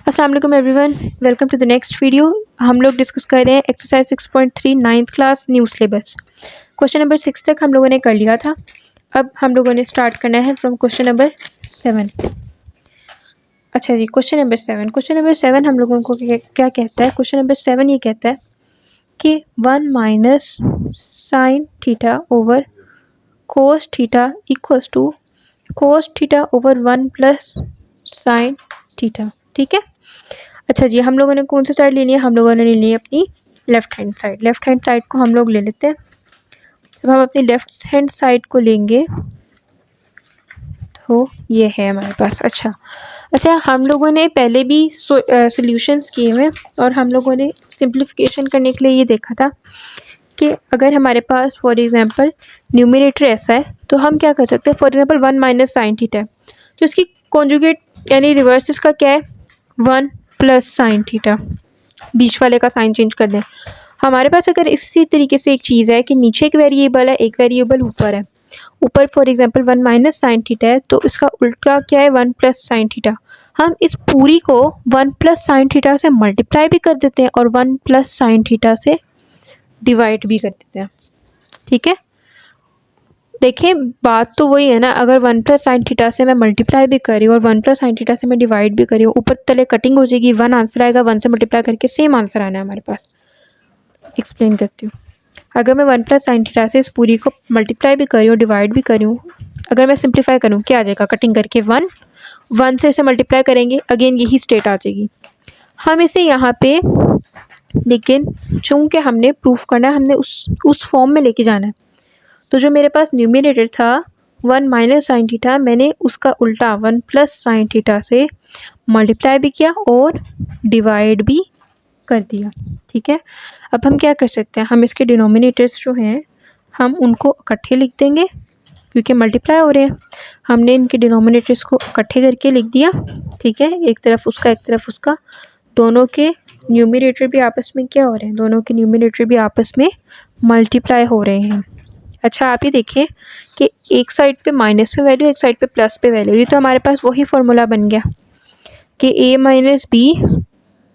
अस्सलाम वालेकुम everyone, welcome to the next video. हम लोग डिस्कस कर रहे हैं exercise 6.3 ninth class new syllabus. Question number 6 तक हम लोगों ने कर लिया था। अब हम लोगों ने स्टार्ट करना है फ्रॉम क्वेश्चन नंबर 7। अच्छा जी, क्वेश्चन नंबर 7 हम लोगों को क्या कहता है। क्वेश्चन नंबर 7 ये कहता है कि 1 minus sine theta over cos theta equals to cos theta over 1 plus sine theta. ठीक है। अच्छा जी, हम लोगों ने कौन सी साइड लेनी है? हम लोगों ने लेनी है अपनी left hand side. Left hand side को हम लोग ले लेते हैं। जब हम अपनी लेफ्ट हैंड साइड को लेंगे तो ये है हमारे पास। अच्छा, हम लोगों ने पहले भी सॉल्यूशंस किए हुए और हम लोगों ने सिंप्लीफिकेशन करने के लिए ये देखा था कि अगर हमारे पास फॉर एग्जांपल न्यूमरेटर ऐसा है तो हम क्या कर सकते हैं। For example 1 minus sine theta है तो इसकी कॉन्जुगेट यानी रिवर्स इसका क्या है? 1 प्लस साइन थीटा। बीच वाले का साइन चेंज कर दें। हमारे पास अगर इसी तरीके से एक चीज़ है कि नीचे एक वेरिएबल है, एक वेरिएबल ऊपर है। ऊपर for example 1 minus sine theta है तो इसका उल्टा क्या है? 1 प्लस साइन थीटा। हम इस पूरी को 1 प्लस साइन थीटा से मल्टीप्लाई भी कर देते हैं और 1 प्लस साइन थीटा से डिवाइड भी कर देते हैं। ठीक है, देखिए बात तो वही है ना। अगर 1 प्लस साइन थीटा से मैं मल्टीप्लाई भी कर रही हूँ और 1 प्लस साइन थीटा से मैं डिवाइड भी कर रही हूँ, ऊपर तले कटिंग हो जाएगी, 1 आंसर आएगा, 1 से मल्टीप्लाई करके सेम आंसर आना है हमारे पास। एक्सप्लेन करती हूँ। अगर मैं 1 प्लस साइन थीटा से इस पूरी को मल्टीप्लाई भी कर रही हूँ, डिवाइड भी कर रही हूँ, अगर मैं सिंप्लीफाई करूँ क्या आ जाएगा? कटिंग करके 1 से इसे मल्टीप्लाई करेंगे, अगेन यही स्टेट आ जाएगी। हम इसे यहाँ पे, लेकिन चूँकि हमने प्रूफ करना है, हमने उस फॉर्म में लेके जाना है। तो जो मेरे पास न्यूमरेटर था 1 माइनस साइन थीटा, मैंने उसका उल्टा 1 प्लस साइन थीटा से मल्टीप्लाई भी किया और डिवाइड भी कर दिया। ठीक है, अब हम क्या कर सकते हैं? हम इसके डिनोमिनेटर्स जो हैं हम उनको इकट्ठे लिख देंगे क्योंकि मल्टीप्लाई हो रहे हैं। हमने इनके डिनोमिनेटर्स को इकट्ठे करके लिख दिया। ठीक है, एक तरफ उसका एक तरफ उसका, दोनों के न्यूमरेटर भी आपस में क्या हो रहे हैं? दोनों के न्यूमरेटर भी आपस में मल्टीप्लाई हो रहे हैं। अच्छा, आप ये देखिए कि एक साइड पे माइनस पे वैल्यू, एक साइड पे प्लस पे वैल्यू। ये तो हमारे पास वही फॉर्मूला बन गया कि a minus B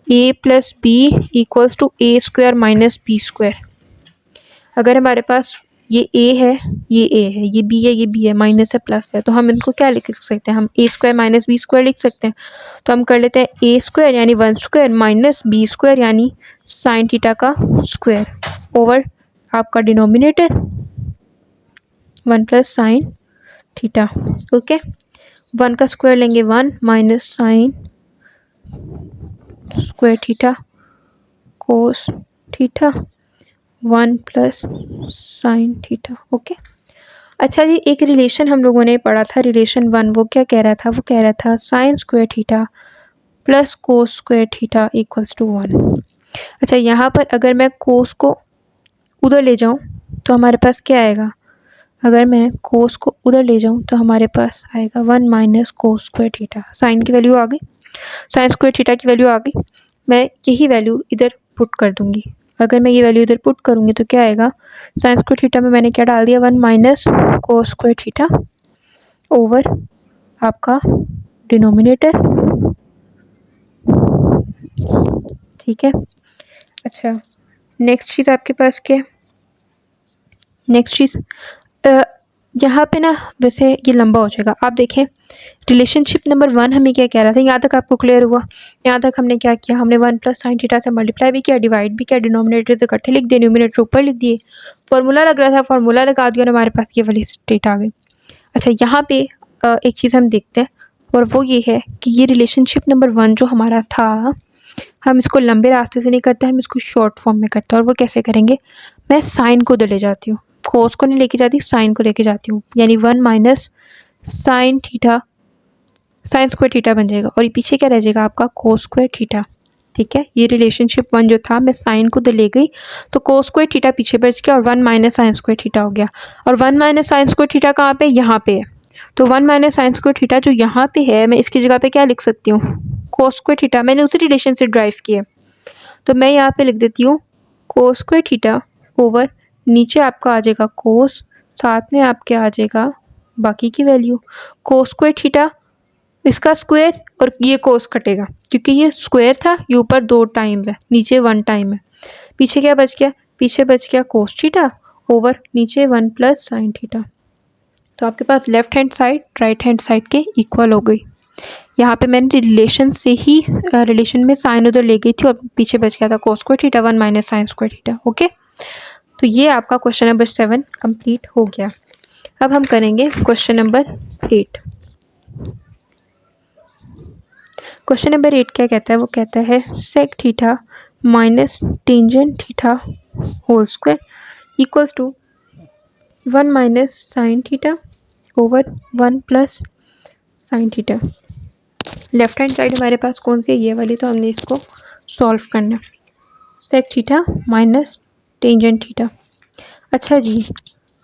A plus b equals to a square minus B square. अगर हमारे पास ये a है, ये a है, ये b है, ये b है, माइनस है प्लस है, तो हम इनको क्या लिख सकते हैं? हम a square minus B square लिख सकते हैं। तो हम कर लेते हैं a स्क्वायर यानी 1 स्क्वायर माइनस बी स्क्वायर यानी साइन थीटा का स्क्वायर ओवर आपका denominator 1 plus sine theta. Okay, 1 का स्क्वायर लेंगे 1 minus sine square theta cos theta 1 plus sine theta. Okay, अच्छा जी, एक रिलेशन हम लोगों ने पढ़ा था, रिलेशन 1। वो क्या कह रहा था? वो कह रहा था sine square theta plus cos square theta equals to 1। अच्छा, यहाँ पर अगर मैं कोस को उधर ले जाऊँ तो हमारे पास क्या आएगा? अगर मैं कोस को उधर ले जाऊँ तो हमारे पास आएगा 1 minus cos square theta. Sine की वैल्यू आ गई, साइन स्क्वायर थीटा की वैल्यू आ गई। मैं यही वैल्यू इधर पुट कर दूंगी। अगर मैं ये वैल्यू इधर पुट करूँगी तो क्या आएगा? साइन स्क्वायर थीटा में मैंने क्या डाल दिया? 1 minus cos square theta over आपका डिनोमिनेटर। ठीक है, अच्छा नेक्स्ट चीज़ आपके पास क्या है? नेक्स्ट चीज़ यहाँ पे ना, वैसे ये लंबा हो जाएगा। आप देखें रिलेशनशिप नंबर 1 हमें क्या कह रहा था? यहाँ तक आपको क्लियर हुआ? यहाँ तक हमने क्या किया? हमने 1 प्लस साइन थीटा से मल्टीप्लाई भी किया, डिवाइड भी किया, डिनोमिनेटर से इकट्ठे लिख दिए, न्यूमरेटर ऊपर लिख दिए, फार्मूला लग रहा था, फार्मूला लगा दिया और हमारे पास ये वाली स्टेट आ गई। अच्छा, यहाँ पे एक चीज़ हम देखते हैं और वो ये है कि ये रिलेशनशिप नंबर 1 जो हमारा था, हम इसको लंबे रास्ते से नहीं करते, हम इसको शॉर्ट फॉर्म में करते हैं। और वो कैसे करेंगे? मैं साइन को उधर ले जाती हूँ, कोस को नहीं लेके जाती, साइन को लेके जाती हूँ, यानी 1 minus sine theta, sign square theta बन जाएगा और ये पीछे क्या रह जाएगा? आपका कोस स्क्वायर थीटा। ठीक है, ये रिलेशनशिप 1 जो था, मैं साइन को उधर ले गई तो कोस स्क्वायर थीटा पीछे बच गया और 1 माइनस साइन स्क्वायर थीटा हो गया। और 1 माइनस साइन स्क्वायर थीटा कहाँ पे? यहाँ पे है। तो 1 माइनस साइन स्क्वायर थीटा जो यहाँ पे है, मैं इसकी जगह पे क्या लिख सकती हूँ? कोस स्क्वायर थीटा। मैंने उसी रिलेशन से ड्राइव किया, तो मैं यहाँ पे लिख देती हूँ कोस स्क्वायर थीटा ओवर, नीचे आपका आ जाएगा कोस, साथ में आपके आ जाएगा बाकी की वैल्यू। कोस स्क्वायर थीटा इसका स्क्वायर और ये कोस कटेगा क्योंकि ये स्क्वायर था, ये ऊपर 2 टाइम्स है, नीचे 1 टाइम है। पीछे क्या बच गया? पीछे बच गया कोस थीटा ओवर नीचे 1 प्लस साइन थीटा। तो आपके पास left hand side right hand side के इक्वल हो गई। यहाँ पे मैंने रिलेशन से ही रिलेशन में साइन उधर ले गई थी और पीछे बच गया था कोस square theta 1 minus sine square theta. Okay, तो ये आपका क्वेश्चन नंबर 7 कंप्लीट हो गया। अब हम करेंगे क्वेश्चन नंबर 8। क्वेश्चन नंबर 8 क्या कहता है? वो कहता है sec theta minus tangent theta whole square equals to 1 minus sine theta over 1 plus sine theta. Left hand side हमारे पास कौन सी है? ये वाली, तो हमने इसको सॉल्व करना है। Sec theta minus tangent theta. अच्छा जी,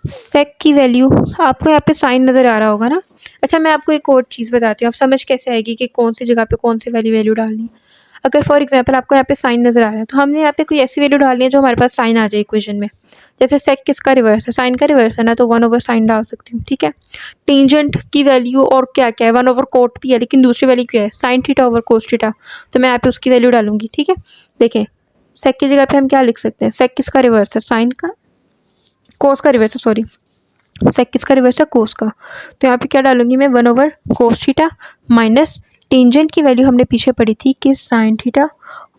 सेक की वैल्यू आपको यहाँ पे साइन नज़र आ रहा होगा ना। अच्छा, मैं आपको एक और चीज़ बताती हूँ, आप समझ कैसे आएगी कि कौन सी जगह पे कौन सी वाली वैल्यू डालनी है। अगर फॉर एग्जांपल आपको यहाँ पे साइन नज़र आ रहा है तो हमने यहाँ पे कोई ऐसी वैल्यू डालनी है जो हमारे पास साइन आ जाए इक्वेशन में। जैसे सेक किसका रिवर्स है? साइन का रिवर्स है ना, तो 1 ओवर साइन डाल सकती हूँ। ठीक है, टेंजेंट की वैल्यू और क्या क्या है? 1 ओवर कोट भी है, लेकिन दूसरी वैल्यू क्या है? Sine theta over cos theta, तो मैं यहाँ पे उसकी वैल्यू डालूंगी। ठीक है, देखें सेक की जगह पे हम क्या लिख सकते हैं? सेक किसका रिवर्स है? साइन का, कोस का रिवर्स है, सॉरी सेक किसका रिवर्स है? कोस का। तो यहाँ पे क्या डालूंगी मैं? 1 over cos theta minus tangent की वैल्यू हमने पीछे पढ़ी थी कि sine theta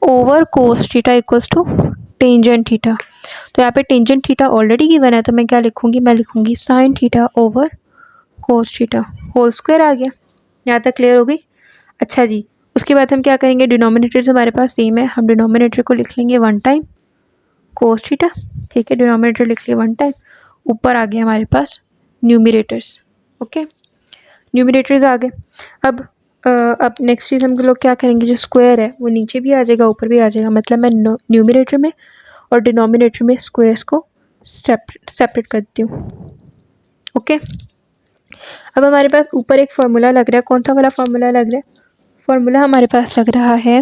over cos theta equals to tangent theta. तो यहाँ पे टेंजेंट थीटा ऑलरेडी गिवन है, तो मैं क्या लिखूंगी? मैं लिखूंगी sine theta over cos theta whole square आ गया। यहाँ तक क्लियर हो गई? अच्छा जी, उसके बाद हम क्या करेंगे? डिनोमिनेटर्स हमारे पास सेम है, हम डिनोमिनेटर को लिख लेंगे 1 टाइम कोस थीटा। ठीक है, डिनोमिनेटर लिख लिया 1 टाइम। ऊपर आ गया हमारे पास न्यूमिनेटर्स। ओके, न्यूमिनेटर्स आ गए। अब नेक्स्ट चीज़ हम लोग क्या करेंगे? जो स्क्वायर है वो नीचे भी आ जाएगा ऊपर भी आ जाएगा, मतलब मैं न्यूमिनेटर में और डिनोमिनेटर में स्क्वायर्स को सेपरेट करती हूँ। ओके, अब हमारे पास ऊपर एक फार्मूला लग रहा है। कौन सा वाला फार्मूला लग रहा है? फार्मूला हमारे पास लग रहा है,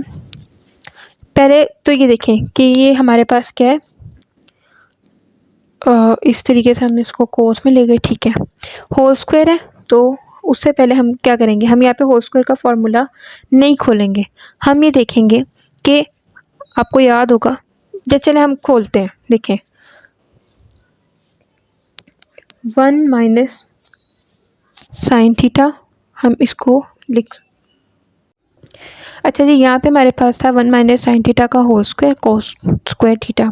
पहले तो ये देखें कि ये हमारे पास क्या है। इस तरीके से हम इसको कोस में ले गए। ठीक है, होल स्क्वायर है, तो उससे पहले हम क्या करेंगे? हम यहाँ पे होल स्क्वायर का फॉर्मूला नहीं खोलेंगे, हम ये देखेंगे कि आपको याद होगा। चले हम खोलते हैं, देखें 1 माइनस साइन थीटा, हम इसको लिख। अच्छा जी, यहाँ पे हमारे पास था 1 माइनस साइन थीटा का whole square cos square theta.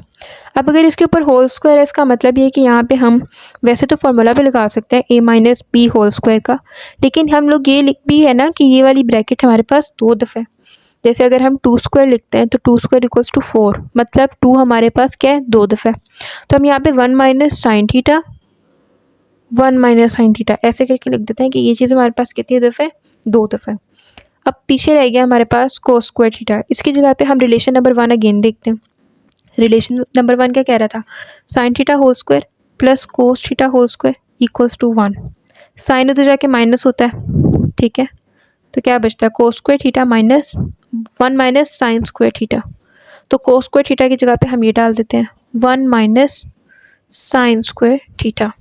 अब अगर इसके ऊपर होल स्क्वायर है, इसका मतलब ये है कि यहाँ पे हम वैसे तो फॉर्मूला भी लगा सकते हैं a minus B whole square का, लेकिन हम लोग ये लिख भी है ना कि ये वाली ब्रैकेट हमारे पास 2 दफ़े। जैसे अगर हम 2 स्क्वायर लिखते हैं तो 2 स्क्वायर इक्वल्स टू 4, मतलब 2 हमारे पास क्या है? 2 दफ़े। तो हम यहाँ पे 1 minus sine theta 1 minus sine theta ऐसे करके लिख देते हैं कि ये चीज़ हमारे पास कितनी दफ़े? 2 दफ़े। अब पीछे रह गया हमारे पास कोस स्क्वायर थीटा। इसकी जगह पे हम रिलेशन नंबर 1 अगेन देखते हैं। रिलेशन नंबर 1 क्या कह रहा था? Sine theta whole square plus cos theta whole square equals to 1। Sine उधर जाके माइनस होता है। ठीक है, तो क्या बचता है? कोस square theta minus 1 minus sine square theta. तो कोस स्क्वायर थीटा की जगह पे हम ये डाल देते हैं 1 माइनस साइन स्क्वायर थीटा।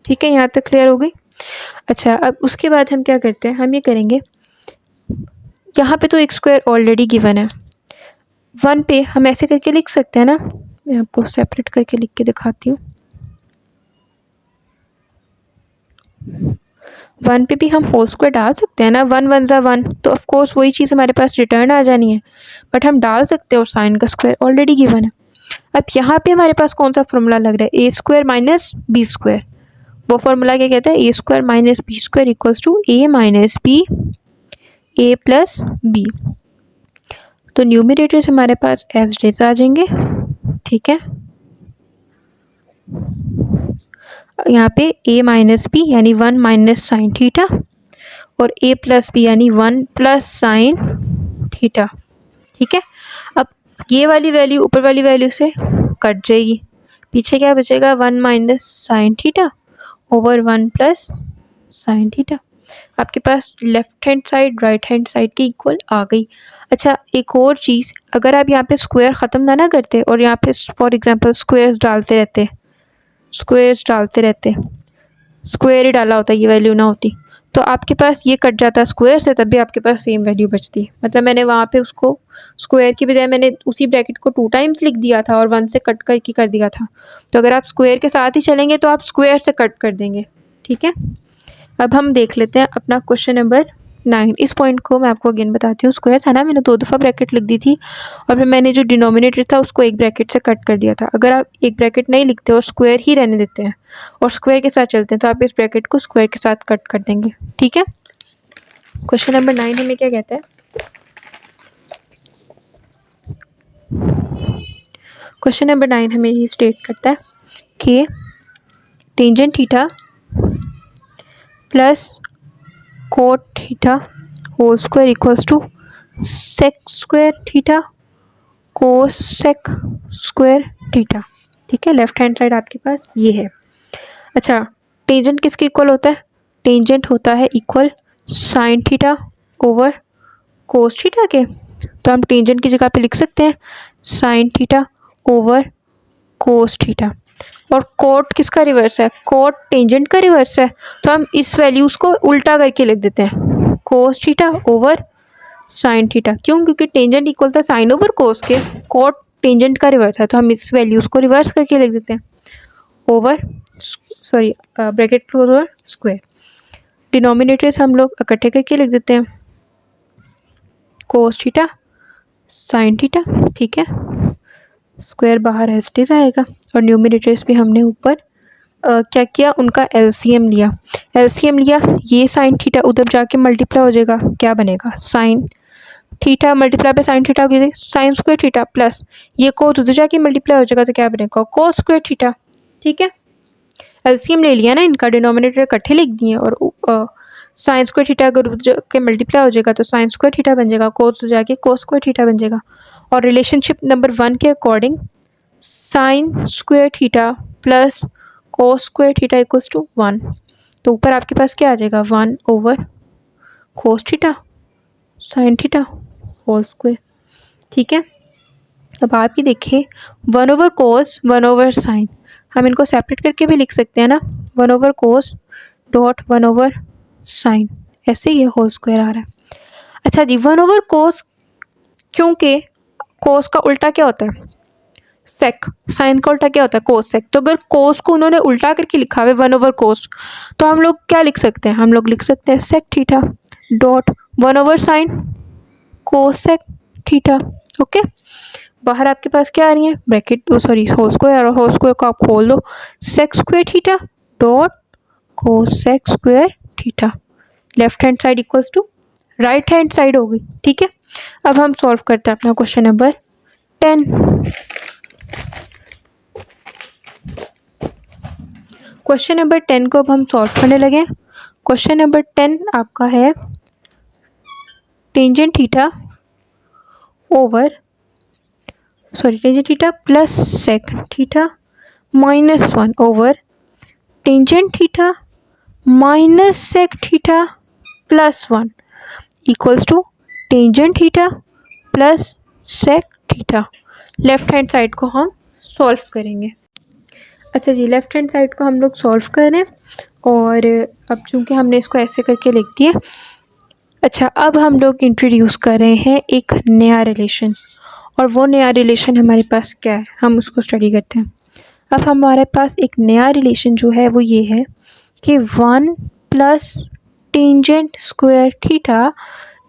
ठीक है, यहाँ तक क्लियर हो गई? अच्छा, अब उसके बाद हम क्या करते हैं? हम ये करेंगे, यहाँ पे तो एक स्क्वायर ऑलरेडी गिवन है, 1 पे हम ऐसे करके लिख सकते हैं ना। मैं आपको सेपरेट करके लिख के दिखाती हूँ। 1 पे भी हम होल स्क्वायर डाल सकते हैं ना, 1 1 ज़ा 1, तो ऑफ कोर्स वही चीज़ हमारे पास रिटर्न आ जानी है, बट हम डाल सकते हैं और साइन का स्क्वायर ऑलरेडी गिवन है। अब यहाँ पे हमारे पास कौन सा फॉर्मूला लग रहा है? A square minus B square. वो फॉर्मूला क्या कहता है? A square minus B square equals to A minus B A plus B. तो न्यूमिनेटर्स हमारे पास एज इट इज आ जाएंगे। ठीक है, यहाँ पे a माइनस बी यानी 1 माइनस साइन थीटा और a प्लस बी यानी 1 प्लस साइन थीटा। ठीक है, अब ये वाली वैल्यू ऊपर वाली वैल्यू से कट जाएगी, पीछे क्या बचेगा? 1 minus sine theta over 1 plus sine theta. आपके पास left hand side right hand side की इक्वल आ गई। अच्छा, एक और चीज़, अगर आप यहाँ पे स्क्वायर ख़त्म ना करते और यहाँ पे फॉर एग्जांपल स्क्वायर्स डालते रहते, स्क्वायर ही डाला होता, ये वैल्यू ना होती, तो आपके पास ये कट जाता स्क्वायर से, तब भी आपके पास सेम वैल्यू बचती। मतलब मैंने वहाँ पे उसको स्क्वायर की बजाय मैंने उसी ब्रैकेट को 2 टाइम्स लिख दिया था और 1 से कट करके कर दिया था। तो अगर आप स्क्वायर के साथ ही चलेंगे तो आप स्क्वायर से कट कर देंगे, ठीक है। अब हम देख लेते हैं अपना क्वेश्चन नंबर 9। इस पॉइंट को मैं आपको अगेन बताती हूँ। स्क्वायर था ना, मैंने 2 दफ़ा ब्रैकेट लिख दी थी और फिर मैंने जो डिनोमिनेटर था उसको एक ब्रैकेट से कट कर दिया था। अगर आप एक ब्रैकेट नहीं लिखते और स्क्वायर ही रहने देते हैं और स्क्वायर के साथ चलते हैं तो आप इस ब्रैकेट को स्क्वायर के साथ कट कर देंगे, ठीक है। क्वेश्चन नंबर 9 हमें क्या कहता है? क्वेश्चन नंबर 9 हमें ये स्टेट करता है कि tangent theta plus cot theta whole square equals to sec square theta cosec square theta, ठीक है। लेफ्ट हैंड साइड आपके पास ये है। अच्छा, टेंजेंट किसके इक्वल होता है? टेंजेंट होता है equal sign theta over cos theta के। तो हम टेंजेंट की जगह पे लिख सकते हैं sign theta over cos theta. और कोट किसका रिवर्स है? कोट टेंजेंट का रिवर्स है। तो हम इस वैल्यूज़ को उल्टा करके लिख देते हैं कोस थीटा ओवर साइन थीटा। क्यों? क्योंकि टेंजेंट इक्वल था साइन ओवर कोस के, कोट टेंजेंट का रिवर्स है, तो हम इस वैल्यूज़ को रिवर्स करके लिख देते हैं over bracket close over square. Denominators हम लोग इकट्ठे करके लिख देते हैं कोस थीटा साइन थीटा, ठीक है। स्क्वायर बाहर एस्टेज आएगा और न्यूमिनेटर्स भी हमने ऊपर क्या किया, उनका एलसीएम लिया। एलसीएम लिया, ये साइन थीटा उधर जाके मल्टीप्लाई हो जाएगा, क्या बनेगा? साइन थीटा मल्टीप्लाई पे साइन थीटा की साइन स्क्वायर थीटा प्लस ये कोस उधर जाके मल्टीप्लाई हो जाएगा तो क्या बनेगा? कोस स्क्वायर थीटा, ठीक है। एलसीएम ले लिया ना इनका, डिनोमिनेटर इकट्ठे लिख दिए और साइन स्क्वायर थीटा अगर उधर जाके मल्टीप्लाई हो जाएगा तो साइन स्क्वायर थीटा बन जाएगा, कोस जाके कोस स्क्वायर थीटा बन जाएगा। और रिलेशनशिप नंबर 1 के according sine square theta plus cos square theta equals to 1। तो ऊपर आपके पास क्या आ जाएगा? 1 over cos theta sine theta whole square, ठीक है। अब आप ही देखिए 1 ओवर कोस 1 ओवर साइन, हम इनको सेपरेट करके भी लिख सकते हैं ना, 1 ओवर कोस डॉट 1 ओवर साइन, ऐसे ये होल स्क्वायर आ रहा है। अच्छा जी, 1 ओवर कोस, क्योंकि कोस का उल्टा क्या होता है? सेक। साइन का उल्टा क्या होता है? कोस सेक। तो अगर कोस को उन्होंने उल्टा करके लिखा है 1 ओवर कोस, तो हम लोग क्या लिख सकते हैं? हम लोग लिख सकते हैं sec theta dot 1 over sine cosec theta, okay. बाहर आपके पास क्या आ रही है? ब्रैकेट, सॉरी होल स्क्वायर, और होल स्क्वायर को आप खोल दो, sec square theta dot cosec square theta. Left hand side equals to right hand side होगी, ठीक है। अब हम सॉल्व करते हैं अपना क्वेश्चन नंबर 10। क्वेश्चन नंबर 10 को अब हम सॉल्व करने लगे। क्वेश्चन नंबर 10 आपका है tangent theta over tangent theta plus sec theta minus 1 over tangent theta minus sec theta plus 1 equals to tangent theta plus sec theta. Left hand side को हम solve करेंगे। अच्छा जी, लेफ्ट हैंड साइड को हम लोग solve करें और अब चूँकि हमने इसको ऐसे करके लिख दिया। अच्छा, अब हम लोग इंट्रोड्यूस कर रहे हैं एक नया रिलेशन, और वो नया रिलेशन हमारे पास क्या है, हम उसको स्टडी करते हैं। अब हमारे पास एक नया रिलेशन जो है वो ये है कि 1 plus tangent square theta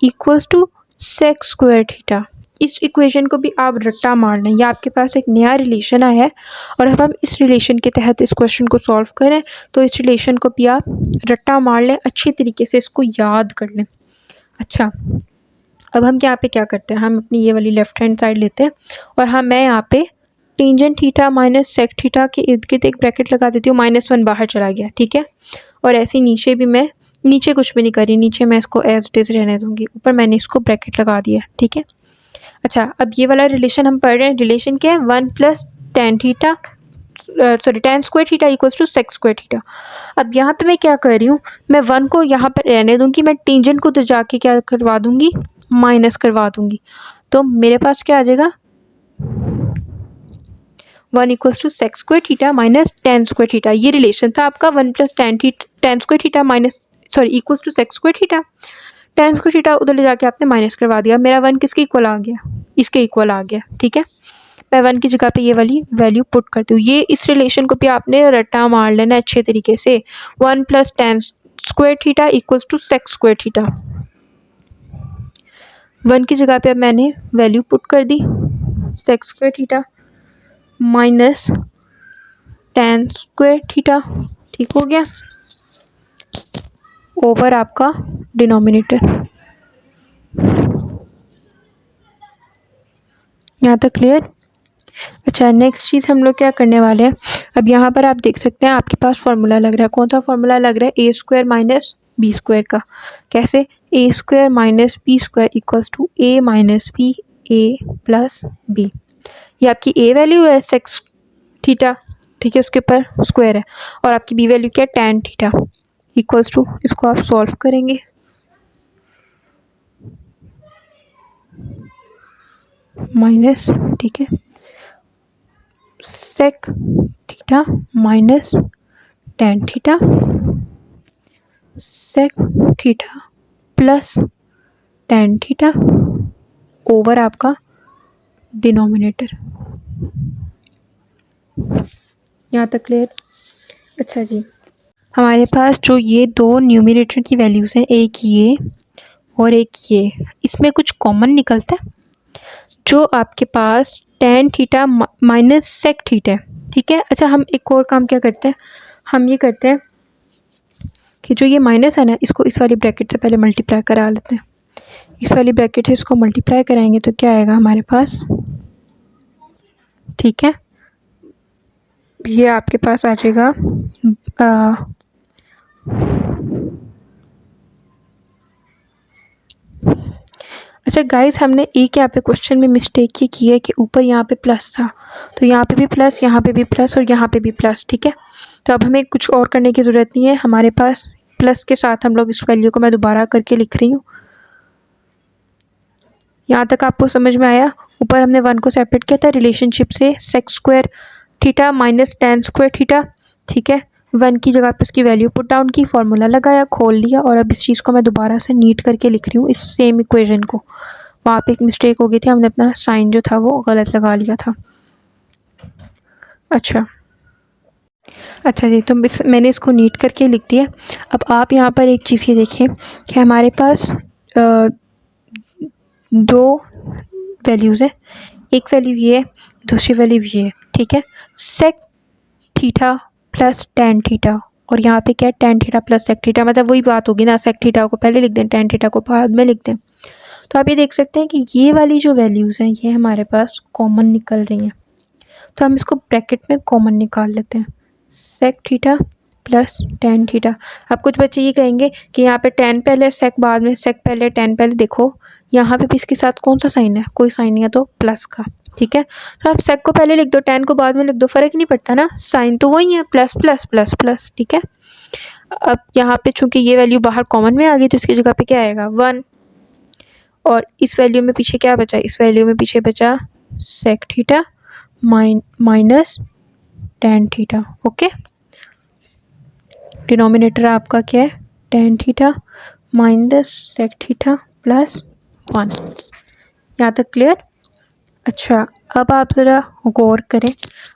equals to sec square theta. इस इक्वेशन को भी आप रट्टा मार लें, या आपके पास एक नया रिलेशन आया है और अब हम इस रिलेशन के तहत इस क्वेश्चन को सॉल्व करें, तो इस रिलेशन को भी आप रट्टा मार लें, अच्छी तरीके से इसको याद कर लें। अच्छा, अब हम यहाँ पे क्या करते हैं, हम अपनी ये वाली लेफ्ट हैंड साइड लेते हैं और मैं यहाँ पे tangent theta minus sec theta के इर्द गिर्द एक ब्रैकेट लगा देती हूँ, -1 बाहर चला गया, ठीक है। और ऐसे ही नीचे भी मैं नीचे कुछ भी नहीं करी, नीचे मैं इसको एज इट इज़ रहने दूँगी, ऊपर मैंने इसको ब्रैकेट लगा दिया, ठीक है। अच्छा, अब ये वाला रिलेशन हम पढ़ रहे हैं, रिलेशन क्या है? 1 plus tan theta tan square theta equals to sec square theta. अब यहाँ पे मैं क्या कर रही हूँ, मैं 1 को यहाँ पर रहने दूँगी, मैं टेंजेंट को तो जाके क्या करवा दूँगी, माइनस करवा दूँगी। तो मेरे पास क्या आ जाएगा, 1 equals to sec square theta minus tan square theta. ये रिलेशन था आपका 1 plus tan square theta minus sorry equals to sec square theta. Tan square theta उधर ले जाके आपने माइनस करवा दिया, मेरा 1 किसके इक्वल आ गया, इसके इक्वल आ गया। ठीक है, मैं 1 की जगह पे ये वाली वैल्यू पुट करती हूँ। ये इस रिलेशन को भी आपने रट्टा मार लेना अच्छे तरीके से। 1 plus tan square theta equals to sec square theta. 1 की जगह पे अब मैंने वैल्यू पुट कर दी, sec square theta minus tan square theta, ठीक हो गया, ओवर आपका डिनोमिनेटर। यहाँ तक क्लियर। अच्छा, नेक्स्ट चीज़ हम लोग क्या करने वाले हैं, अब यहाँ पर आप देख सकते हैं आपके पास फार्मूला लग रहा है। कौन सा फार्मूला लग रहा है, A square minus B square का। कैसे, A square minus B square equals to A minus B A plus B. ये आपकी ए वैल्यू है सेक्स थीटा, ठीक है, उसके ऊपर स्क्वायर है, और आपकी बी वैल्यू क्या है, टेन थीटा इक्वल्स टू, इसको आप सॉल्व करेंगे, माइनस, ठीक है, sec theta minus tan theta sec theta plus tan theta over आपका डिनोमिनेटर। यहाँ तक क्लियर। अच्छा जी, हमारे पास जो ये दो न्यूमरेटर की वैल्यूज़ हैं, एक ये और एक ये, इसमें कुछ कॉमन निकलता है। जो आपके पास tan theta minus sec theta है, ठीक है। अच्छा, हम एक और काम क्या करते हैं, हम ये करते हैं कि जो ये माइनस है ना, इसको इस वाली ब्रैकेट से पहले मल्टीप्लाई करा लेते हैं। इस वाली ब्रैकेट से इसको मल्टीप्लाई कराएंगे तो क्या आएगा हमारे पास, ठीक है, ये आपके पास आ जाएगा अच्छा गाइस, हमने एक यहाँ पे क्वेश्चन में मिस्टेक ये की है कि ऊपर यहाँ पे प्लस था, तो यहाँ पे भी प्लस, यहाँ पे भी प्लस और यहाँ पे भी प्लस, ठीक है। तो अब हमें कुछ और करने की ज़रूरत नहीं है, हमारे पास प्लस के साथ हम लोग इस वैल्यू को मैं दोबारा करके लिख रही हूँ। यहाँ तक आपको समझ में आया। ऊपर हमने 1 को सेपरेट किया था रिलेशनशिप से, sec square theta minus tan square theta, ठीक है। 1 की जगह पे उसकी वैल्यू पुट डाउन की, फॉर्मूला लगाया, खोल लिया, और अब इस चीज़ को मैं दोबारा से नीट करके लिख रही हूँ, इस सेम इक्वेशन को। वहाँ पे एक मिस्टेक हो गई थी, हमने अपना साइन जो था वो गलत लगा लिया था। अच्छा जी, तो मैंने इसको नीट करके लिख दिया। अब आप यहाँ पर एक चीज़ ये देखिए कि हमारे पास दो वैल्यूज़ हैं, एक वैल्यू ये है, दूसरी वैल्यू ये है, ठीक है। Sec theta plus tan theta, और यहाँ पे क्या है, tan theta plus sec theta, मतलब वही बात होगी ना, सेक थीटा को पहले लिख दें, टेन थीटा को बाद में लिख दें। तो आप ये देख सकते हैं कि ये वाली जो वैल्यूज़ हैं ये हमारे पास कॉमन निकल रही हैं, तो हम इसको ब्रैकेट में कॉमन निकाल लेते हैं, sec theta plus tan theta. अब कुछ बच्चे ये कहेंगे कि यहाँ पे टेन पहले सेक बाद में, सेक पहले टेन पहले, देखो यहाँ पे भी इसके साथ कौन सा साइन है, कोई साइन नहीं है, तो प्लस का, ठीक है। तो आप सेक को पहले लिख दो, टेन को बाद में लिख दो, फ़र्क नहीं पड़ता ना, साइन तो वही है, प्लस प्लस प्लस प्लस, ठीक है। अब यहाँ पे चूंकि ये वैल्यू बाहर कॉमन में आ गई तो इसकी जगह पे क्या आएगा, 1, और इस वैल्यू में पीछे क्या बचा, इस वैल्यू में पीछे बचा sec theta minus tan theta, okay. Denominator आपका क्या है, tan theta minus sec theta plus 1। यहाँ तक क्लियर। अच्छा, अब आप ज़रा गौर करें,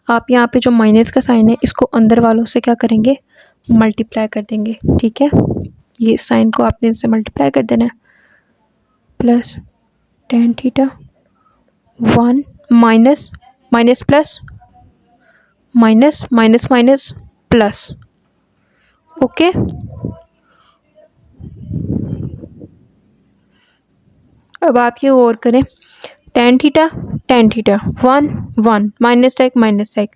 आप यहाँ पे जो माइनस का साइन है इसको अंदर वालों से क्या करेंगे, मल्टीप्लाई कर देंगे, ठीक है। ये साइन को आपने इनसे मल्टीप्लाई कर देना है, plus tan theta 1 minus minus plus minus minus minus plus, okay. अब आप ये और करें, tan theta 1 1 minus sec,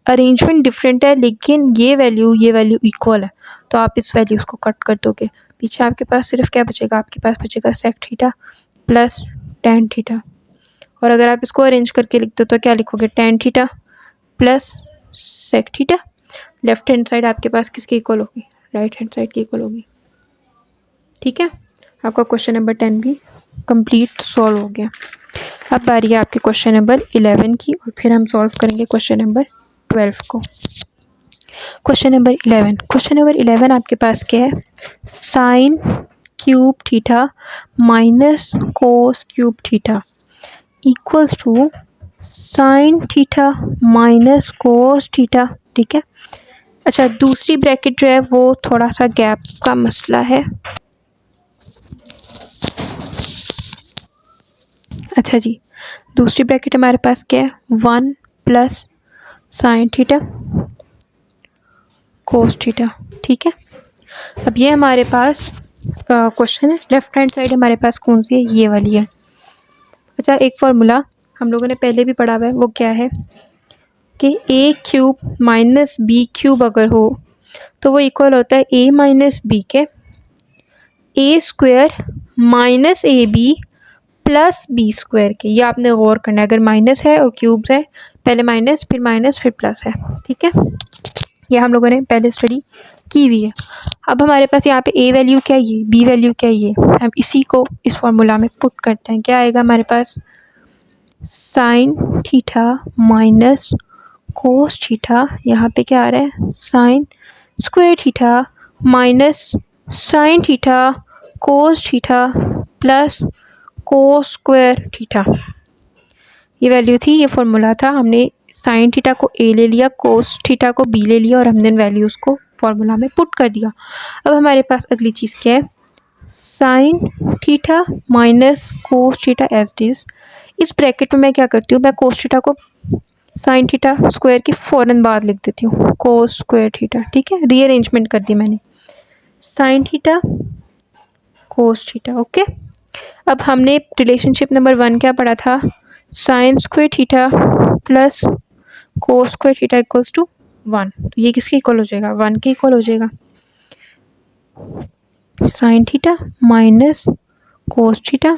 arrangement different है लेकिन ये वैल्यू इक्वल है, तो आप इस वैल्यूज़ को कट कर दोगे, पीछे आपके पास सिर्फ क्या बचेगा, आपके पास बचेगा sec theta plus tan theta, और अगर आप इसको अरेंज करके लिखते हो तो क्या लिखोगे, tan theta plus sec theta. Left hand side आपके पास किसकी इक्वल होगी, राइट हैंड साइड की इक्वल होगी, ठीक है। आपका क्वेश्चन नंबर 10 भी कंप्लीट सॉल्व हो गया। अब बारी है आपके क्वेश्चन नंबर 11 की, और फिर हम सॉल्व करेंगे क्वेश्चन नंबर 12 को। क्वेश्चन नंबर 11, क्वेश्चन नंबर 11 आपके पास क्या है, sine cube theta minus cos cube theta equals to sine theta minus cos theta. ठीक है, अच्छा दूसरी ब्रैकेट जो है वो थोड़ा सा गैप का मसला है। अच्छा जी, दूसरी ब्रैकेट हमारे पास क्या है, 1 plus sine theta cos theta. ठीक है, अब ये हमारे पास क्वेश्चन है, लेफ्ट हैंड साइड हमारे पास कौन सी है, ये वाली है। अच्छा एक फार्मूला हम लोगों ने पहले भी पढ़ा हुआ है, वो क्या है कि ए क्यूब माइनस बी क्यूब अगर हो तो वो इक्वल होता है ए माइनस बी के A square minus A B plus B square के। ये आपने गौर करना है, अगर माइनस है और क्यूब्स है, पहले माइनस फिर प्लस है। ठीक है, ये हम लोगों ने पहले स्टडी की हुई है। अब हमारे पास यहाँ पे ए वैल्यू क्या है, ये बी वैल्यू क्या है, ये हम इसी को इस फॉर्मूला में पुट करते हैं। क्या आएगा हमारे पास, sine theta minus cos theta, यहाँ पे क्या आ रहा है, sine square theta minus sine theta cos theta plus cos square theta. ये वैल्यू थी, ये फॉर्मूला था। हमने साइन थीटा को ए ले लिया, कोस थीटा को बी ले लिया और हमने वैल्यूज़ को फॉर्मूला में पुट कर दिया। अब हमारे पास अगली चीज़ क्या है, sine theta minus cos theta as it is. इस ब्रैकेट में मैं क्या करती हूँ, मैं कोस थीटा को साइन थीटा स्क्वायर की फ़ौरन बाद लिख देती हूँ, कोस स्क्वायर थीटा। ठीक है, रीअरेंजमेंट कर दी मैंने, sine theta cos theta. Okay, अब हमने रिलेशनशिप नंबर 1 क्या पढ़ा था, sine square theta plus cos square theta equals to 1। तो ये किसके इक्वल हो जाएगा, 1 के इक्वल हो जाएगा। Sine theta minus cos theta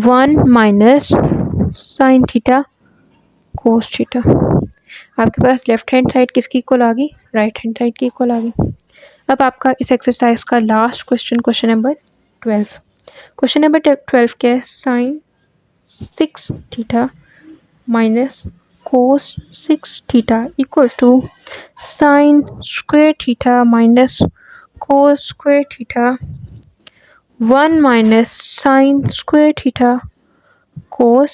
1 minus sine theta cos theta. आपके पास लेफ्ट हैंड साइड किसकी इक्वल आ गई, राइट हैंड साइड की इक्वल आ गई। अब आपका इस एक्सरसाइज का last question, question number 12। Question number 12 क्या है, sine 6 theta minus cos 6 theta equals to sine square theta minus cos square theta 1 minus sine square theta cos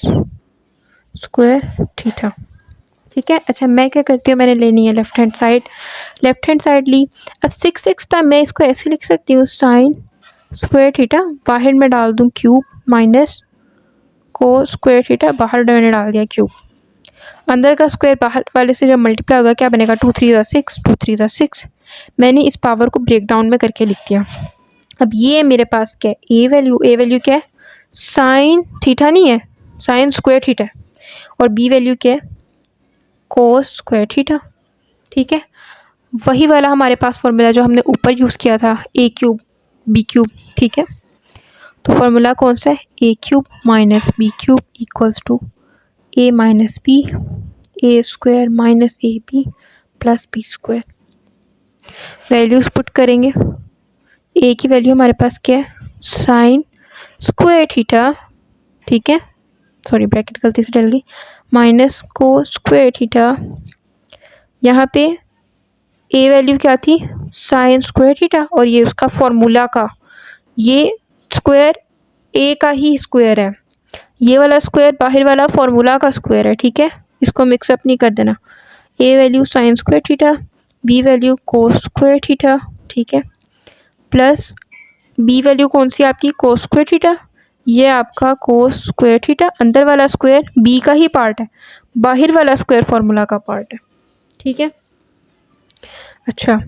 square theta. ठीक है, अच्छा मैं क्या करती हूँ, मैंने लेनी है लेफ्ट हैंड साइड ली। अब 6 था, मैं इसको ऐसे लिख सकती हूँ, साइन स्क्वायर थीटा बाहर में डाल दूँ cube minus cos square theta, बाहर मैंने डाल दिया क्यूब, अंदर का स्क्वायर बाहर वाले से जब मल्टीप्लाई होगा क्या बनेगा, 2 3 6, 2 3 6। मैंने इस पावर को ब्रेक डाउन में करके लिख दिया। अब ये मेरे पास क्या है, ए वैल्यू क्या है, साइन थीटा नहीं है, साइन स्क्वायर थीटा है, और बी वैल्यू क्या है, कोस स्क्वायर थीटा। ठीक है, वही वाला हमारे पास फॉर्मूला जो हमने ऊपर यूज़ किया था, ए क्यूब बी क्यूब। ठीक है, तो फॉर्मूला कौन सा है, A cube minus B cube equals to A minus B, A square minus A B plus B square. Values put करेंगे, ए की वैल्यू हमारे पास क्या है, साइन स्क्वायर थीटा, ठीक है, सॉरी ब्रैकेट गलती से डल गई, माइनस कोस स्क्वायर थीटा। यहाँ पे ए वैल्यू क्या थी, साइन स्क्वायर थीटा, और ये उसका फॉर्मूला का, ये स्क्वायर ए का ही स्क्वायर है, ये वाला स्क्वायर बाहर वाला फॉर्मूला का स्क्वायर है। ठीक है, इसको मिक्सअप नहीं कर देना। A value sine square theta, B value cos square theta, ठीक है, प्लस बी वैल्यू कौन सी आपकी, कोस स्क्वायर थीटा, ये आपका कोस स्क्वायर थीटा, अंदर वाला स्क्वायर बी का ही पार्ट है, बाहर वाला स्क्वायर फॉर्मूला का पार्ट है। ठीक है, अच्छा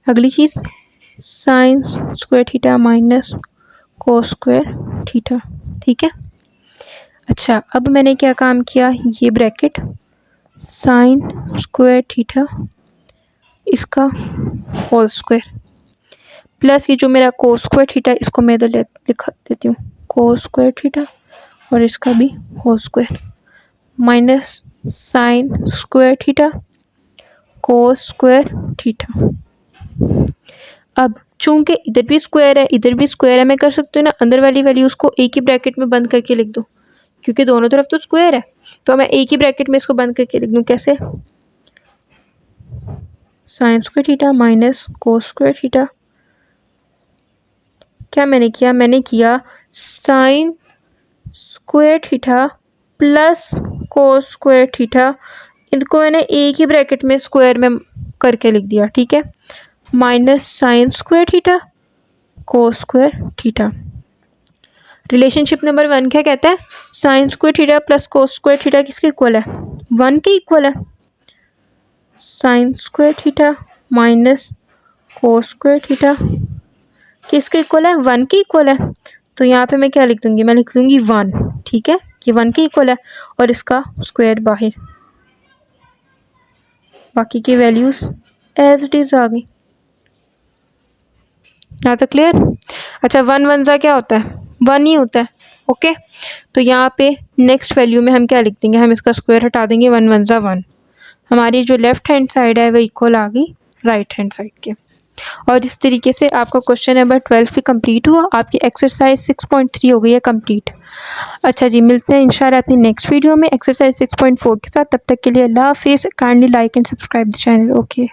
अगली चीज़, sine square theta minus cos square theta. ठीक है, अच्छा अब मैंने क्या काम किया, ये ब्रैकेट साइन स्क्वायर थीटा इसका होल स्क्वायर प्लस ये जो मेरा कोस स्क्वायर थीटा, इसको मैं इधर लिख देती हूँ, कोस स्क्वायर थीटा, और इसका भी whole square minus sine square theta cos square theta. अब चूंकि इधर भी स्क्वायर है इधर भी स्क्वायर है, मैं कर सकती हूँ ना, अंदर वाली वैल्यूज़ को एक ही ब्रैकेट में बंद करके लिख दूँ, क्योंकि दोनों तरफ तो स्क्वायर है, तो मैं एक ही ब्रैकेट में इसको बंद करके लिख दूँ। कैसे, sign square theta minus cos square theta. क्या मैंने किया, मैंने किया sign square theta plus cos square theta, इनको मैंने एक ही ब्रैकेट में स्क्वायर में करके लिख दिया, ठीक है, minus sine square theta cos square theta. Relationship number 1 क्या कहता है, sine square theta plus cos square theta किसके इक्वल है, 1 के इक्वल है। Sine square theta minus cos square theta किसके इक्वल है, 1 के इक्वल है। तो यहाँ पे मैं क्या लिख दूंगी, मैं लिख दूंगी 1, ठीक है, ये 1 के इक्वल है और इसका स्क्वायर बाहर, बाकी की वैल्यूज एज इट इज आ गई। यहाँ तक क्लियर। अच्छा 1 1 सा क्या होता है, 1 ही होता है, ओके। तो यहाँ पे नेक्स्ट वैल्यू में हम क्या लिख देंगे, हम इसका स्क्वायर हटा देंगे, 1 1 सा 1। हमारी जो लेफ्ट हैंड साइड है वो इक्वल आ गई राइट हैंड साइड के। और इस तरीके से आपका क्वेश्चन नंबर 12 भी कंप्लीट हुआ, आपकी एक्सरसाइज 6.3 हो गई है कंप्लीट। अच्छा जी, मिलते हैं इंशाल्लाह अपनी नेक्स्ट वीडियो में एक्सरसाइज 6.4 के साथ। तब तक के लिए अल्लाह हाफिज़। Kindly like and subscribe the channel. Okay.